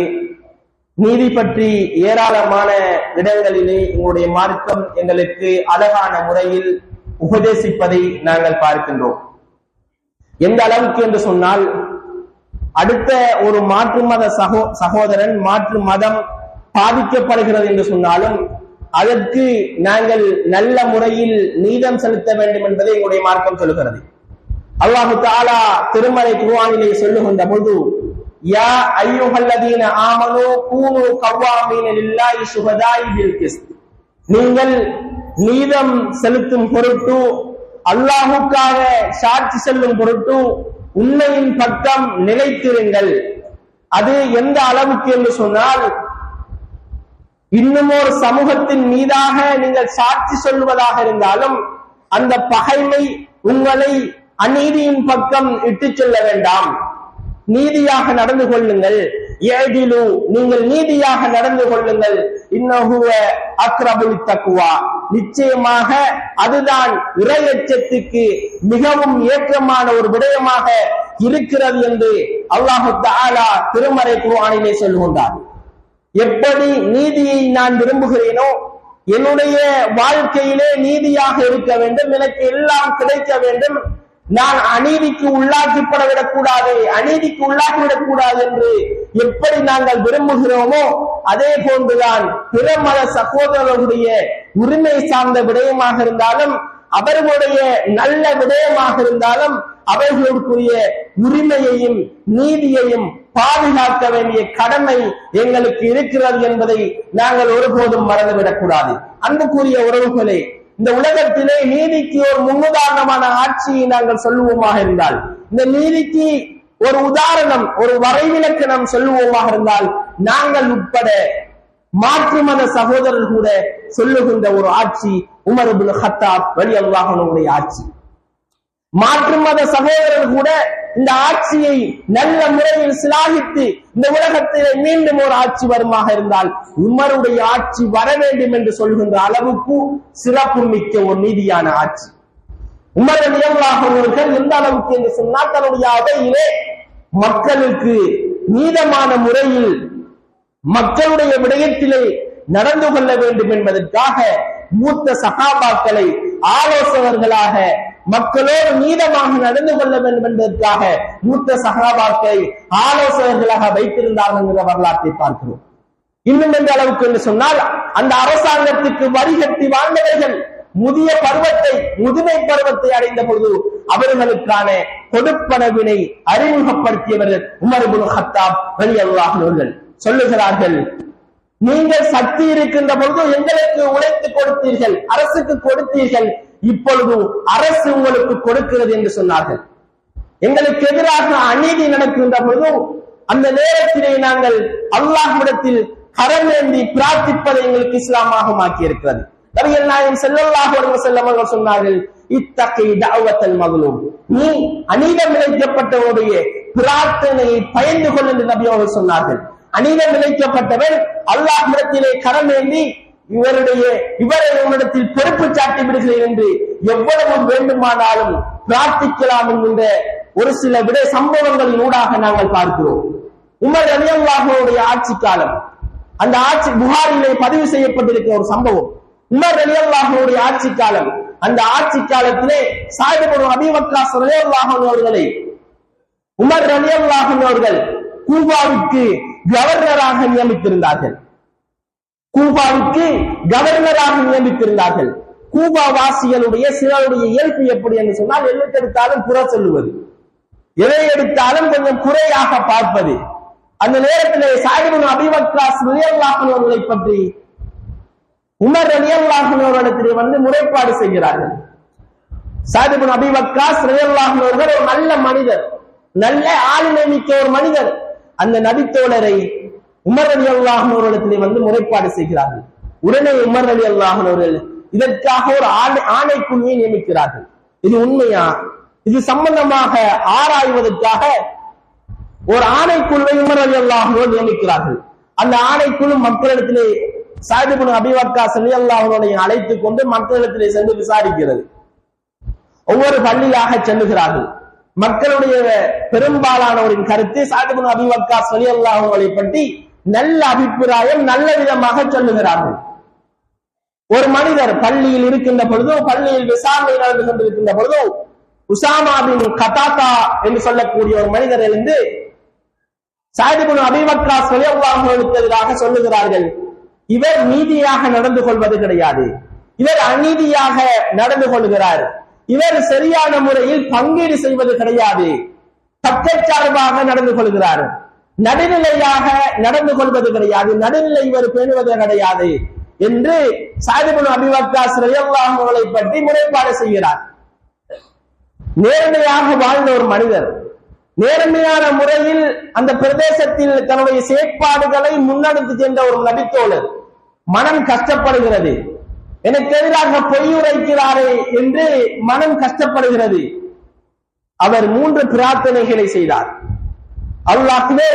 நீதி பற்றி ஏராளமான இடங்களிலே எங்களுடைய மார்க்கம் எங்களுக்கு அழகான முறையில் உபதேசிப்பதை நாங்கள் பார்க்கின்றோம். எந்த அளவுக்கு என்று சொன்னால், அடுத்த ஒரு மாற்று மத சகோதரன் மாற்று மதம் பாதிக்கப்படுகிறது என்று சொன்னாலும் அதற்கு நாங்கள் நல்ல முறையில் நீதம் செலுத்த வேண்டும் என்பதை எங்களுடைய மார்க்கம் சொல்லுகிறது. அல்லாஹு தஆலா திருமறை குர்ஆனிலே சொல்லுகின்ற பொழுது, யா அய்யுஹல்லதீன ஆமனூ கூனூ கவ்வாமீன லில்லாஹி ஷுஹதாஇ பில் கிஸ்த், நீங்கள் நீதம் செலுத்தும் பொருட்டு, அல்லாஹுக்காக சாட்சி செல்லும் பொருட்டு உண்மையின் பக்கம் நிலைத்திருங்கள். அது எந்த அளவுக்கு என்று சொன்னால், இன்னும் ஒரு சமூகத்தின் மீதாக நீங்கள் சாட்சி சொல்லுவதாக இருந்தாலும் அந்த பகைமை உங்களை அநீதியின் பக்கம் இட்டு செல்ல வேண்டாம். நீதியாக நடந்து கொள்ளுங்கள். ஏதிலு, நீங்கள் நீதியாக நடந்து கொள்ளுங்கள். இன்னஹு அக்ரபுல் தக்வா, நிச்சயமாக அதுதான் இறையச்சத்துக்கு மிகவும் ஏற்றமான ஒரு விடயமாக இருக்கிறது என்று அல்லாஹு தஆலா திருமறை குர்ஆனிலே சொல்கின்றார். எப்படி நீதியை நான் விரும்புகிறேனோ, என்னுடைய வாழ்க்கையிலே நீதியாக இருக்க வேண்டும், எனக்கு எல்லாம் கிடைக்க வேண்டும், நான் அநீதிக்கு உள்ளாக்கிவிடக்கூடாது என்று எப்படி நாங்கள் விரும்புகிறோமோ அதே போன்றுதான் பிற மத சகோதரர்களுடைய உரிமை சார்ந்த விடயமாக இருந்தாலும், அவர்களுடைய நல்ல விடயமாக இருந்தாலும் அவர்களுக்குரிய உரிமையையும் நீதியையும் பாதுகாக்க வேண்டிய கடமை எங்களுக்கு இருக்கிறது என்பதை நாங்கள் ஒருபோதும் மறந்துவிடக் கூடாது. அன்புக்குரிய உறவுகளே, இந்த உலகத்திலே நீதிக்கு ஒரு முன்னுதாரணமான ஆட்சியை நாங்கள் சொல்லுவோமாக இருந்தால், இந்த நீதிக்கு ஒரு உதாரணம், ஒரு வரைவிலக்கணம் சொல்லுவோமாக இருந்தால், நாங்கள் உட்பட மாற்று மத சகோதரர்கள் கூட சொல்லுகின்ற ஒரு ஆட்சி உமர் இப்னு கத்தாப் ரலியல்லாஹு அன்ஹுடைய ஆட்சி. மாற்று மத சகோதரர்கள் கூட இந்த ஆட்சியை நல்ல முறையில் சிலாகித்து இந்த உலகத்திலே மீண்டும் ஒரு ஆட்சி வருமாக இருந்தால் உமருடைய ஆட்சி வர வேண்டும் என்று சொல்கின்ற அளவுக்கு சிறப்பு மிக்க ஒரு நீதியான ஆட்சி. உமர் ரலியல்லாஹு அன்ஹு எந்த அளவுக்கு என்று சொன்னால், தன்னுடைய அவையிலே மக்களுக்கு நீதமான முறையில் மக்களுடைய விடயத்திலே நடந்து கொள்ள வேண்டும் என்பதற்காக மூத்த சஹாபாக்களை ஆலோசகர்களாக, மக்களோடு நீதமாக நடந்து கொள்ள வேண்டும் என்பதற்காக மூத்த சஹாபாக்களை ஆலோசகர்களாக வைத்திருந்தார்கள் என்ற வரலாற்றை பார்க்கிறோம். இன்னும் எந்த அளவுக்கு என்று சொன்னால், அந்த அரசாங்கத்துக்கு வரிகட்டி வாழ்ந்தவர்கள் முதுமை பருவத்தை அடைந்த பொழுது அவர்களுக்கான கொடுப்பனவினை அறிமுகப்படுத்தியவர்கள் உமர் இப்னு கத்தாப் ரலியல்லாஹு அன்ஹு சொல்லுகிறார்கள், நீங்கள் சக்தி இருக்கின்ற பொழுது எங்களுக்கு உழைத்து கொடுத்தீர்கள், அரசுக்கு கொடுத்தீர்கள், இப்பொழுது அரசு உங்களுக்கு கொடுக்கிறது என்று சொன்னார்கள். எங்களுக்கு எதிராக அநீதி நடக்கின்ற பொழுது அந்த நேரத்திலே நாங்கள் அல்லாஹ்விடத்தில் கரமேந்தி பிரார்த்திப்பதை எங்களுக்கு இஸ்லாமாக மாற்றி இருக்கிறது. நபிகள் நாயகம் ஸல்லல்லாஹு அலைஹி வஸல்லம் அவர்கள் சொன்னார்கள், இத்தகி தஅவத்தல் மக்லூம், நீ அநீதம் இழைக்கப்பட்டவருடைய பிரார்த்தனையை பயந்து கொள் என்று நபி அவர்கள் சொன்னார்கள். அநீதம் இழைக்கப்பட்டவர் அல்லாஹ்விடத்திலே கரமேந்தி இவரை உன்னிடத்தில் பொறுப்பு சாட்டி விடுகிறேன் என்று எவ்வளவு வேண்டுமானாலும் பிரார்த்திக்கலாம் என்கின்ற ஒரு சில சம்பவங்களின் ஊடாக நாங்கள் பார்க்கிறோம். உமர் ரலியல்லாஹு அன்ஹுடைய ஆட்சி காலம், அந்த ஆட்சி புகாரிலே பதிவு செய்யப்பட்டிருக்கிற ஒரு சம்பவம். உமர் ரலியல்லாஹு அன்ஹுடைய ஆட்சி காலம், அந்த ஆட்சி காலத்திலே ஸஅத் இப்னு அபீ வக்காஸ் ரலியல்லாஹு அன்ஹு அவர்களை உமர் ரலியல்லாஹு அன்ஹு அவர்கள் கூபாவுக்கு கவர்னராக நியமித்திருந்தார்கள். கூபா வாசிகளுடைய சிலருடைய இயல்பு எப்படி என்று சொன்னால், எதை எடுத்தாலும் குறை சொல்லுவது, எதை எடுத்தாலும் கொஞ்சம் குறையாக பார்ப்பது. அந்த நேரத்திலே ஸஅத் இப்னு அபீ வக்காஸ் ரலியல்லாஹு அன்ஹு அவர்களை பற்றி உமர் ரலியல்லாஹு அன்ஹு அவர்களிடத்திலே வந்து முறைப்பாடு செய்கிறார்கள். ஸஅத் இப்னு அபீ வக்காஸ் ரலியல்லாஹு அன்ஹு அவர்கள் ஒரு நல்ல மனிதர், நல்ல ஆளுமை மிக்க ஒரு மனிதர். அந்த நபித்தோழரை உமர் ரலியல்லாஹு அன்ஹு அவர்களிடத்திலே வந்து முறைப்பாடு செய்கிறார்கள். உடனே உமர் ரலியல்லாஹு அன்ஹு அவர்கள் இதற்காக ஒரு ஆணைக்குழுவை நியமிக்கிறார்கள். இது உண்மையா, இது சம்பந்தமாக ஆராய்வதற்காக ஒரு ஆணைக்குழுவை உமர் ரலியல்லாஹு அன்ஹு நியமிக்கிறார்கள். அந்த ஆணைக்குழு மக்களிடத்திலே ஸஅத் இப்னு அபீ வக்காஸ் ரலியல்லாஹு அன்ஹு அழைத்துக் கொண்டு மக்களிடத்திலே சென்று விசாரிக்கிறது. ஒவ்வொரு பள்ளியாக செல்லுகிறார்கள். மக்களுடைய பெரும்பாலானவரின் கருத்து ஸஅத் இப்னு அபீ வக்காஸ் ரலியல்லாஹு அன்ஹு பற்றி நல்ல அபிப்பிராயம், நல்ல விதமாக சொல்லுகிறார்கள். ஒரு மனிதர் பள்ளியில் இருக்கின்ற பொழுது, பள்ளியில் விசாரணை நடந்து கொண்டிருக்கின்ற பொழுது உசாமா பின் கதாதா என்று சொல்லக்கூடிய ஒரு மனிதர் எழுந்து ஸஅத் இப்னு அபீ வக்காஸ் ரலியல்லாஹு அன்ஹுவுக்கு எதிராக சொல்லுகிறார்கள், இவர் நீதியாக நடந்து கொள்வது கிடையாது, இவர் அநீதியாக நடந்து கொள்கிறார், இவர் சரியான முறையில் பங்கீடு செய்வது கிடையாது, பக்கச்சார்பாக நடந்து கொள்கிறார், நடுநிலையாக நடந்து கொள்வது கிடையாது, நடுநிலை இவர் பேணுவது கிடையாது என்று ஸஅத் இப்னு அபீ வக்காஸ் ரலியல்லாஹு அன்ஹு பற்றி முறைப்பாடு செய்கிறார். நேர்மையாக வாழ்ந்த ஒரு மனிதர், நேர்மையான முறையில் அந்த பிரதேசத்தில் தன்னுடைய செயற்பாடுகளை முன்னெடுத்து சென்ற ஒரு நபித்தோழர் மனம் கஷ்டப்படுகிறது, எனக்கு எதிராக பொய் உரைக்கிறாரே என்று மனம் கஷ்டப்படுகிறது. அவர் 3 பிரார்த்தனைகளை செய்தார். அல்லாஹ்வே,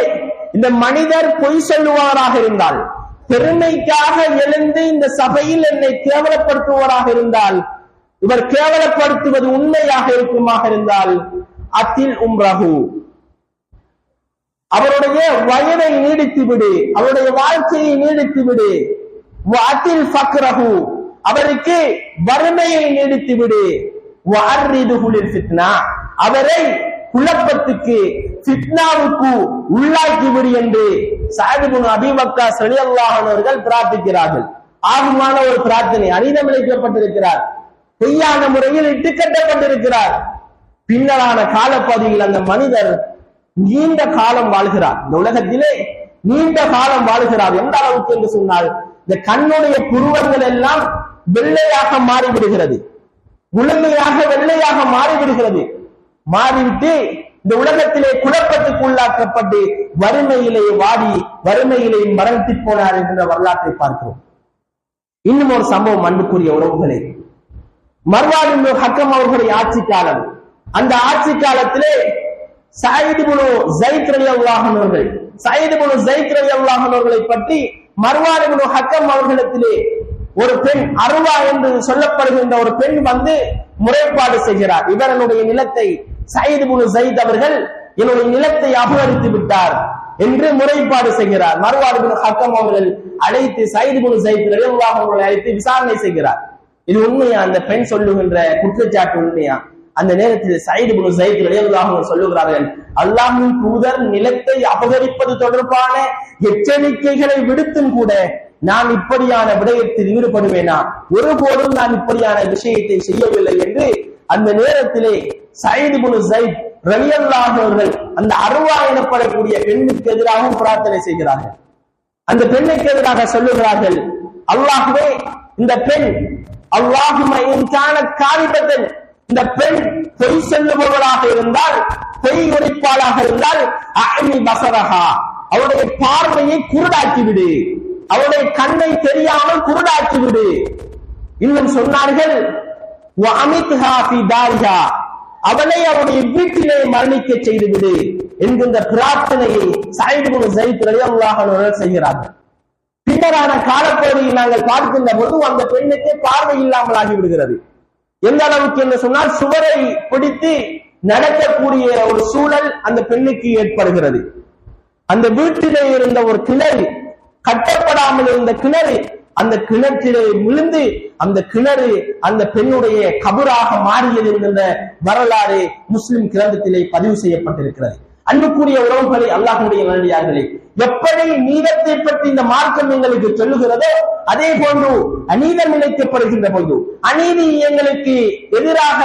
இந்த மனிதர் பொய் சொல்லுவாராக இருந்தால், பெருமைக்காக எழுந்து இந்த சபையில் என்னை கேவலப்படுத்துவராக இருந்தால், இவர் கேவலப்படுத்துவது உண்மையாக இருக்குமாக இருந்தால், அத்தில் உம்ரஹு, அவருடைய வயதை நீடித்து விடு, அவருடைய வாழ்க்கையை நீடித்து விடு. அத்தில் ஃபக்ரஹு, அவருக்கு வறுமையை நீடித்து விடு. வஅர்ரிதுஹுலில் ஃபித்னா, அவரை குழப்பத்துக்கு ஃபித்னாவுக்கு உள்ளாக்கி விடு என்று சஅத் இப்னு அபீ வக்காஸ் ரலியல்லாஹு அன்ஹு அவர்கள் பிரார்த்திக்கிறார்கள். ஆகுமான ஒரு பிரார்த்தனை. அநீதம் இழைக்கப்பட்டிருக்கிறார், பொய்யான முறையில் இட்டுக்கட்டப்பட்டிருக்கிறார். பின்னரான காலப்பகுதியில் அந்த மனிதர் நீண்ட காலம் வாழ்கிறார். இந்த உலகத்திலே நீண்ட காலம் வாழ்கிறார். எந்த அளவுக்கு என்று சொன்னால், இந்த கண்ணுடைய புருவங்கள் எல்லாம் வெள்ளையாக மாறிவிடுகிறது, முழுமையாக வெள்ளையாக மாறிவிடுகிறது. மாறிவிட்டு இந்த உலகத்திலே குழப்பத்துக்கு உள்ளாக்கப்பட்டு வறுமையிலே வாடி வறுமையிலே மரணித்து போனார் என்ற வரலாற்றை பார்க்கிறோம். இன்னும் ஒரு சம்பவம், அன்புக்குரிய உறவுகளே, மர்வான் இப்னு ஹக்கம் அவர்களுடைய ஆட்சி காலம். அந்த ஆட்சி காலத்திலே சயீத் இப்னு ஸைத் ரலியல்லாஹு அன்ஹு அவர்கள், சயீத் இப்னு ஸைத் ரலியல்லாஹு அன்ஹு அவர்களை பற்றி மர்வான் இப்னு ஹக்கம் அவர்களிடத்திலே ஒரு பெண், அருவா என்று சொல்லப்படுகின்ற ஒரு பெண் வந்து முறைப்பாடு செய்கிறார். இவருடைய நிலத்தை சயீத் இப்னு ஸைத் அவர்கள் என்னுடைய நிலத்தை அபகரித்து விட்டார் என்று முறைப்பாடு செய்கிறார். மர்வான் இப்னு ஹக்கம் அவர்கள் அழைத்து சயீத் இப்னு ஸைத் ரலியல்லாஹு அன்ஹு அவர்களை அழைத்து விசாரணை செய்கிறார். இது உண்மையா, அந்த பெண் சொல்லுகின்ற குற்றச்சாட்டு உண்மையா? அந்த நேரத்தில் சயீத் இப்னு ஸைத் ரலியல்லாஹு அன்ஹு சொல்லுகிறார்கள், அல்லாஹ்வின் தூதர் நிலத்தை அபகரிப்பது தொடர்பான எச்சரிக்கைகளை விடுத்தும் கூட நான் இப்படியான விடயத்தில் ஈடுபடுவேனா? ஒருபோதும் நான் இப்படியான விஷயத்தை செய்யவில்லை என்று அந்த நேரத்திலே சயீத் இப்னு ஸைத் ரலியல்லாஹு அவர்கள் அந்த அருவா எனப்படக்கூடிய பெண்ணுக்கு எதிராகவும் பிரார்த்தனை செய்கிறார்கள். அந்த பெண்ணுக்கு எதிராக சொல்லுகிறார்கள், அல்லாஹ்வே, இந்த பெண் அல்லாஹும்ம இன் கானத் காதிபத்தன், இந்த பெண் பொய் சொல்லுபவளாக இருந்தால், பொய் உரைப்பாளாக இருந்தால், அஅமி பஸரஹா, அவருடைய பார்வையை குருடாக்கி விடு, அவருடைய கண்ணை தெரியாமல் குருடாக்கி விடு. இன்னும் சொன்னார்கள், வஅமித்ஹா ஃபீ தாரிஹா, அவளை அவருடைய வீட்டிலே மரணிக்க செய்து விடு என்கின்ற பிரார்த்தனையை சயீத் இப்னு ஸைத் ரலியல்லாஹு அன்ஹு அவர்கள் செய்கிறார்கள். பின்னரான காலப்பகுதியில் நாங்கள் பார்க்கின்ற போது அந்த பெண்ணுக்கு பார்வை இல்லாமல் ஆகிவிடுகிறது. எந்த அளவுக்கு என்று சொன்னால், சுவரை பிடித்து நடக்கக்கூடிய ஒரு சூழல் அந்த பெண்ணுக்கு ஏற்படுகிறது. அந்த வீட்டிலே இருந்த ஒரு கிணறு, கட்டப்படாமல் இருந்த கிணறு, அந்த கிணற்றிலே விழுந்து அந்த கிணறு அந்த பெண்ணுடைய கபராக மாறியது என்கின்ற வரலாறு முஸ்லிம் கிரந்தத்திலே பதிவு செய்யப்பட்டிருக்கிறது. அன்புக்குரிய உறவுகளை, அல்லாஹ்வுடைய நல்லடியார்களே, எப்படி நீதத்தை பற்றி இந்த மார்க்கம் எங்களுக்கு சொல்லுகிறதோ அதே போன்று அநீதம் இழைக்கப்படுகின்ற போது, அநீதி எங்களுக்கு எதிராக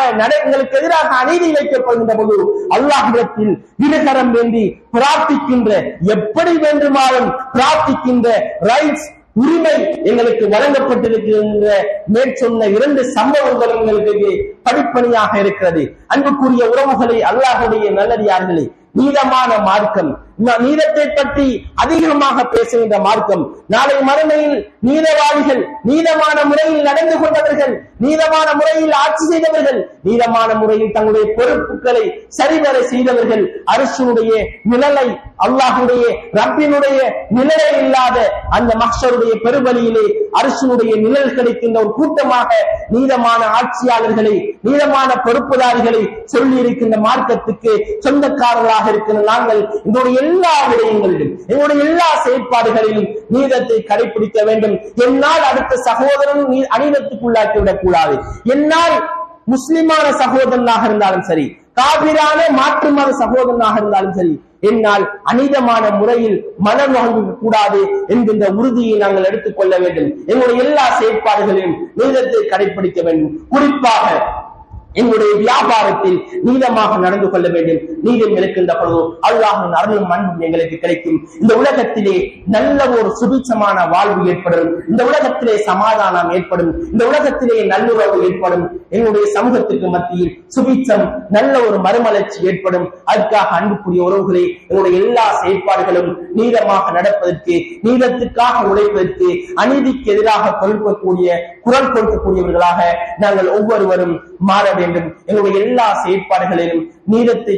அநீதி இழைக்கப்படுகின்ற போது அல்லாஹ்விடத்தில் இருகரம் வேண்டி பிரார்த்திக்கின்ற, எப்படி வேண்டுமானும் பிரார்த்திக்கின்ற ரைட்ஸ், உரிமை எங்களுக்கு வழங்கப்பட்டிருக்கின்ற மேற்சொன்ன 2 சம்பவங்கள் எங்களுக்கு படிப்பணியாக இருக்கிறது. அன்புக்குரிய உறவுகளை, அல்லாஹ்வுடைய நல்லடியார்களே, நீதமான மார்க்கம், நீதத்தை பற்றி அதிகமாக பேசுகின்ற மார்க்கம். நாளை மறுமையில் நீதவாதிகள், நீதமான முறையில் நடந்து கொண்டவர்கள், நீதமான முறையில் ஆட்சி செய்தவர்கள், நீதமான முறையில் தங்களுடைய பொறுப்புகளை சரிவர செய்தவர்கள், அரசுடைய நிழலை, அல்லாஹ்வுடைய ரப்பினுடைய நிழலை இல்லாத அந்த மஹ்ஷருடைய பெருவழியிலே அரசுடைய நிழல் கிடைக்கின்ற ஒரு கூட்டமாக நீதமான ஆட்சியாளர்களை, நீதமான பொறுப்புதாரிகளை சொல்லி இருக்கின்ற மார்க்கத்துக்கு சொந்தக்காரர்களாக இருக்கிற நாங்கள் எங்களுடைய எல்லா விடயங்களிலும், எங்களுடைய எல்லா செயற்பாடுகளிலும் நீதத்தை கடைபிடிக்க வேண்டும். என்னால் அடுத்த சகோதரன் அநீதத்துக்குள்ளாக்கி விடக்கூடாது. என்னால் முஸ்லிமான சகோதரனாக இருந்தாலும் சரி, காபிரான மாற்று மத சகோதரனாக இருந்தாலும் சரி, என்னால் அநீதமான முறையில் மனம் வாங்க கூடாது என்கின்ற உறுதியை நாங்கள் எடுத்துக் கொள்ள வேண்டும். எங்களுடைய எல்லா செயற்பாடுகளையும் நீதத்தை கடைபிடிக்க வேண்டும். குறிப்பாக என்னுடைய வியாபாரத்தில் நீளமாக நடந்து கொள்ள வேண்டும். நீளம் இருக்கின்ற பொழுது அல்லாஹ்வின் அருளும் அன்பும் எங்களுக்கு கிடைக்கும். இந்த உலகத்திலே நல்ல ஒரு சுபிட்சமான வாழ்வு ஏற்படும். இந்த உலகத்திலே சமாதானம் ஏற்படும். இந்த உலகத்திலே நல்லுறவு ஏற்படும். என்னுடைய சமூகத்துக்கு மத்தியில் சுபிட்சம் நல்ல ஒரு மறுமலர்ச்சி ஏற்படும். அதுக்காக அன்புக்குரிய உறவுகளே, என்னுடைய எல்லா செயற்பாடுகளும் நீளமாக நடப்பதற்கு, நீளத்துக்காக உழைப்பதற்கு, அநீதிக்கு எதிராக குரல் கொடுக்கக்கூடியவர்களாக நாங்கள் ஒவ்வொருவரும் மாற வேண்டும். எங்களுடைய எல்லா செயற்பாடுகளிலும் நீளத்தை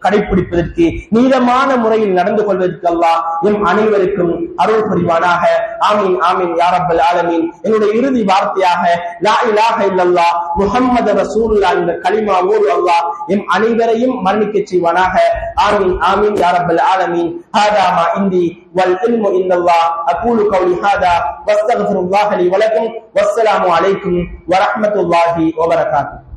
கடைபிடிப்பதற்கு, நீளமான முறையில் நடந்து கொள்வதற்கு அல்லாஹ் எம் அனைவருக்கும் அருள் புரிவானாக. ஆமீன் ஆமீன் யா ரப்பல் ஆலமீன். என்னுடைய இறுதி வார்த்தையாக லா இலாஹ இல்லல்லாஹ் முஹம்மது ரசூலுல்லாஹ் என்ற கலிமாவோடு அல்லாஹ் எம் அனைவரையும் மரணிக்க செய்வானாக. ஆமீன் ஆமீன் யா ரப்பல் ஆலமீன். ஹாதா மா இந்தி வல் இல்மு இந்தல்லாஹ். அகூலு கௌலி ஹாதா வஸ்தக்ஃபிருல்லாஹ லி வலக்கும். வஸ்ஸலாமு அலைக்கும் வரஹ்மத்துல்லாஹி வபரகாத்துஹு.